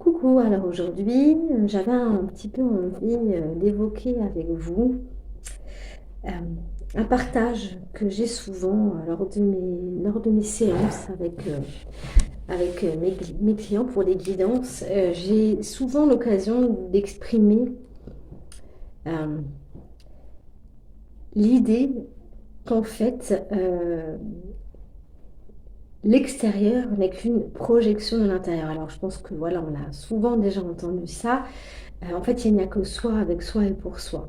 Coucou, alors aujourd'hui, j'avais un petit peu envie, d'évoquer avec vous, un partage que j'ai souvent, lors de mes séances avec mes clients pour les guidances. J'ai souvent l'occasion d'exprimer, hem, l'idée qu'en fait, l'extérieur n'est qu'une projection de l'intérieur. Alors je pense que voilà, on a souvent déjà entendu ça. En fait, il n'y a que soi, avec soi et pour soi.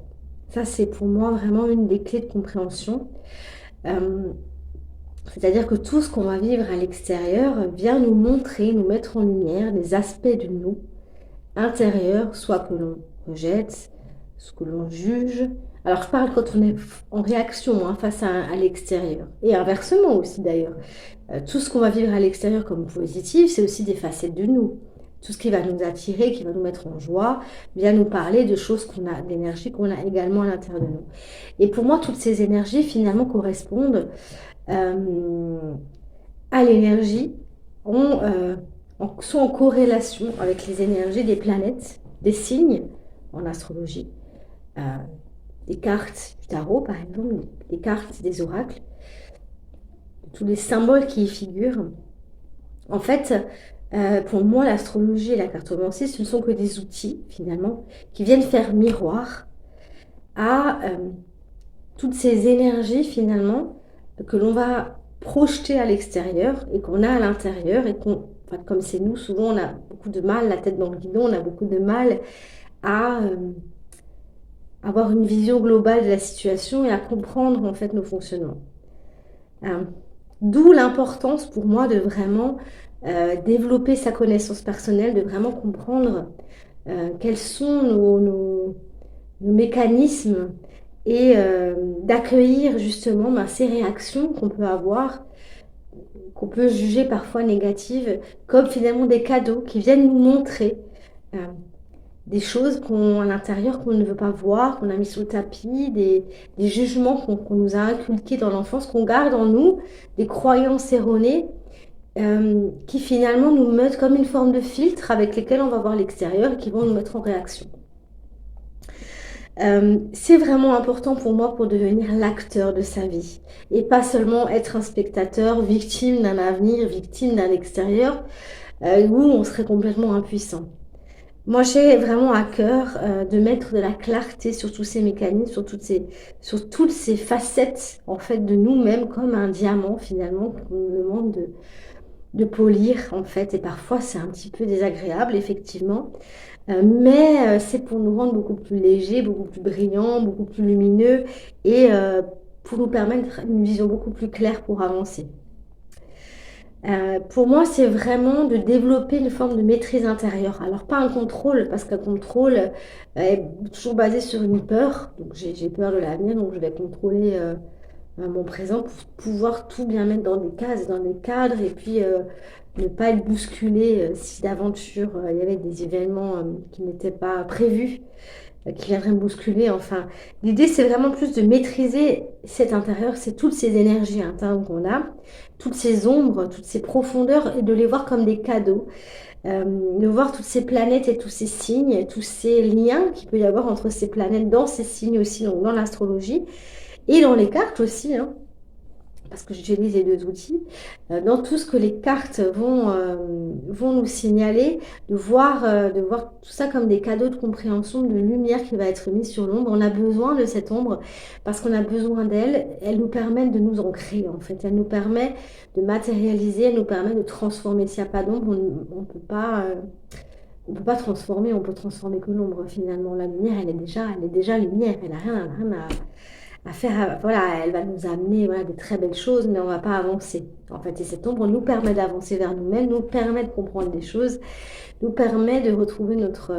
Ça, c'est pour moi vraiment une des clés de compréhension. Hem, C'est-à-dire que tout ce qu'on va vivre à l'extérieur vient nous montrer, nous mettre en lumière des aspects de nous intérieurs, soit que l'on rejette, ce que l'on juge. Alors je parle quand on est en réaction, hein, face à l'extérieur et inversement aussi d'ailleurs. Tout ce qu'on va vivre à l'extérieur comme positif, c'est aussi des facettes de nous. Tout ce qui va nous attirer, qui va nous mettre en joie, vient nous parler de choses qu'on a, d'énergie qu'on a également à l'intérieur de nous. Et pour moi, toutes ces énergies finalement correspondent à l'énergie, sont en corrélation avec les énergies des planètes, des signes en astrologie, euh, des cartes du tarot par exemple, des cartes des oracles, tous les symboles qui y figurent. En fait, pour moi, l'astrologie et la cartomancie, ce ne sont que des outils, finalement, qui viennent faire miroir à toutes ces énergies, finalement, que l'on va projeter à l'extérieur et qu'on a à l'intérieur et enfin, comme c'est nous, souvent, on a beaucoup de mal, la tête dans le guidon, on a beaucoup de mal à avoir une vision globale de la situation et à comprendre, en fait, nos fonctionnements. Euh, D'où l'importance pour moi de vraiment développer sa connaissance personnelle, de vraiment comprendre quels sont nos mécanismes et d'accueillir justement ces réactions qu'on peut avoir, qu'on peut juger parfois négatives, comme finalement des cadeaux qui viennent nous montrer euh, des choses à l'intérieur qu'on ne veut pas voir, qu'on a mis sous le tapis, des jugements qu'on nous a inculqués dans l'enfance, qu'on garde en nous, des croyances erronées qui finalement nous mettent comme une forme de filtre avec lesquels on va voir l'extérieur et qui vont nous mettre en réaction. C'est vraiment important pour moi pour devenir l'acteur de sa vie et pas seulement être un spectateur, victime d'un avenir, victime d'un extérieur où on serait complètement impuissant. Moi, j'ai vraiment à cœur de mettre de la clarté sur tous ces mécanismes, sur toutes ces facettes en fait de nous-mêmes, comme un diamant finalement qu'on nous demande de polir en fait. Et parfois, c'est un petit peu désagréable, effectivement, mais c'est pour nous rendre beaucoup plus légers, beaucoup plus brillants, beaucoup plus lumineux et pour nous permettre une vision beaucoup plus claire pour avancer. Pour moi, c'est vraiment de développer une forme de maîtrise intérieure. Alors pas un contrôle, parce qu'un contrôle est toujours basé sur une peur. Donc j'ai peur de l'avenir, donc je vais contrôler mon présent pour pouvoir tout bien mettre dans des cases, dans des cadres, et puis ne pas être bousculé si d'aventure il y avait des événements qui n'étaient pas prévus, qui viendraient me bousculer. Enfin, l'idée c'est vraiment plus de maîtriser cet intérieur, c'est toutes ces énergies internes qu'on a, toutes ces ombres, toutes ces profondeurs, et de les voir comme des cadeaux. De voir toutes ces planètes et tous ces signes, tous ces liens qu'il peut y avoir entre ces planètes dans ces signes aussi, donc dans l'astrologie et dans les cartes aussi, hein, parce que j'utilise les 2 outils, dans tout ce que les cartes vont nous signaler, de voir tout ça comme des cadeaux de compréhension, de lumière qui va être mise sur l'ombre. On a besoin de cette ombre parce qu'on a besoin d'elle. Elle nous permet de nous ancrer, en fait. Elle nous permet de matérialiser, elle nous permet de transformer. S'il n'y a pas d'ombre, on ne on peut pas transformer, on peut transformer que l'ombre finalement. La lumière, elle est déjà lumière, elle n'a rien à faire, voilà, elle va nous amener voilà, des très belles choses, mais on ne va pas avancer. En fait, et cette ombre nous permet d'avancer vers nous-mêmes, nous permet de comprendre des choses, nous permet de retrouver notre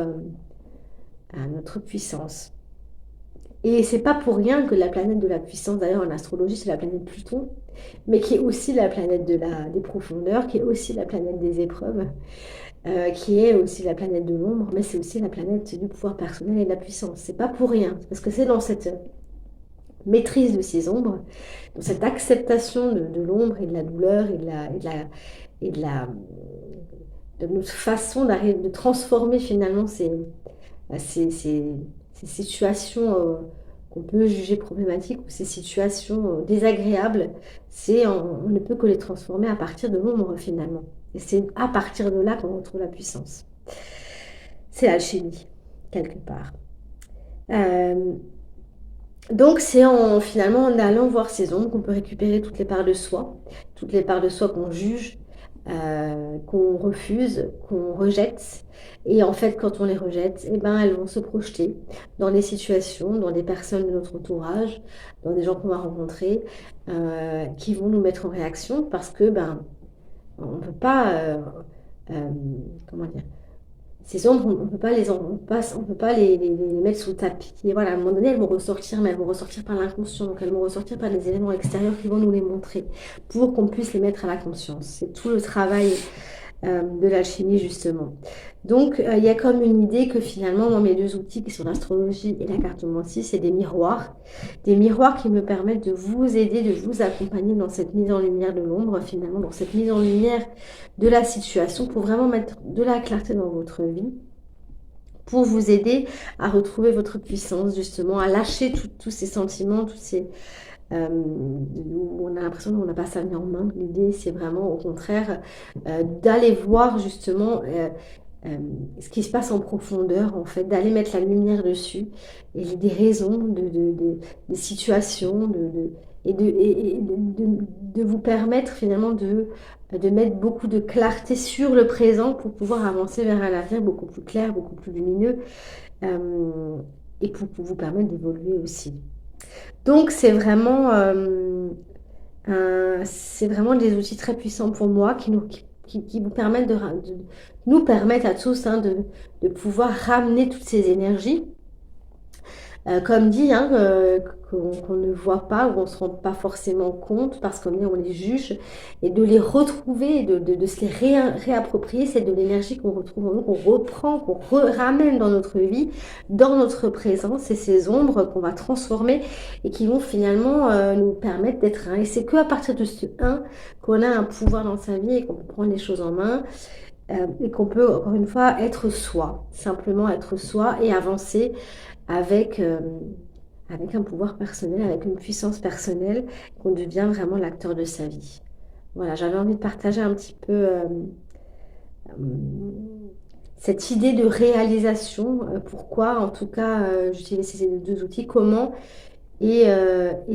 puissance. Et c'est pas pour rien que la planète de la puissance, d'ailleurs en astrologie, c'est la planète Pluton, mais qui est aussi la planète des profondeurs, qui est aussi la planète des épreuves, qui est aussi la planète de l'ombre, mais c'est aussi la planète du pouvoir personnel et de la puissance. C'est pas pour rien, parce que c'est dans cette maîtrise de ces ombres, dans cette acceptation de l'ombre et de la douleur et de la de notre façon d'arriver de transformer finalement ces situations, qu'on peut juger problématiques ou ces situations, désagréables, on ne peut que les transformer à partir de l'ombre finalement et c'est à partir de là qu'on retrouve la puissance. C'est l'alchimie, quelque part. Hem, donc c'est finalement en allant voir ces ombres qu'on peut récupérer toutes les parts de soi qu'on juge, qu'on refuse, qu'on rejette et en fait, quand on les rejette et ben, elles vont se projeter dans des situations, dans des personnes de notre entourage, dans des gens qu'on va rencontrer, qui vont nous mettre en réaction parce que, ben, on ne peut pas, comment dire? Ces ombres, on peut pas les en on peut pas les mettre sous le tapis et voilà, à un moment donné, elles vont ressortir, mais elles vont ressortir par l'inconscient, donc elles vont ressortir par des éléments extérieurs qui vont nous les montrer, pour qu'on puisse les mettre à la conscience. C'est tout le travail, de l'alchimie justement. Donc, il y a comme une idée que finalement, moi, mes 2 outils qui sont l'astrologie et la cartomancie, c'est des miroirs qui me permettent de vous aider, de vous accompagner dans cette mise en lumière de l'ombre, finalement, dans cette mise en lumière de la situation pour vraiment mettre de la clarté dans votre vie, pour vous aider à retrouver votre puissance justement, à lâcher tous ces sentiments, tous ces, où on a l'impression qu'on n'a pas sa vie en main. L'idée, c'est vraiment au contraire, d'aller voir justement, ce qui se passe en profondeur en fait, d'aller mettre la lumière dessus et des raisons des situations, de vous permettre finalement de mettre beaucoup de clarté sur le présent pour pouvoir avancer vers un avenir beaucoup plus clair, beaucoup plus lumineux, hem et pour vous permettre d'évoluer aussi. Donc c'est vraiment des outils très puissants pour moi qui vous permettent de nous permettent à tous, hein, de pouvoir ramener toutes ces énergies comme dit, hein, qu'on ne voit pas ou on se rend pas forcément compte parce qu'on on les juge et de les retrouver, de se les réapproprier, c'est de l'énergie qu'on retrouve en nous, qu'on reprend, ramène dans notre vie, dans notre présent. C'est ces ombres qu'on va transformer et qui vont finalement, nous permettre d'être un et c'est qu'à partir de ce un qu'on a un pouvoir dans sa vie et qu'on peut prendre les choses en main, et qu'on peut encore une fois être soi, simplement être soi et avancer avec, avec un pouvoir personnel, avec une puissance personnelle, qu'on devient vraiment l'acteur de sa vie. Voilà, j'avais envie de partager un petit peu, hem, cette idée de réalisation, pourquoi en tout cas, j'utilise ces 2 outils, comment et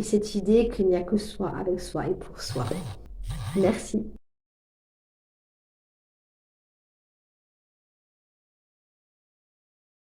cette idée qu'il n'y a que soi, avec soi et pour soi. Merci.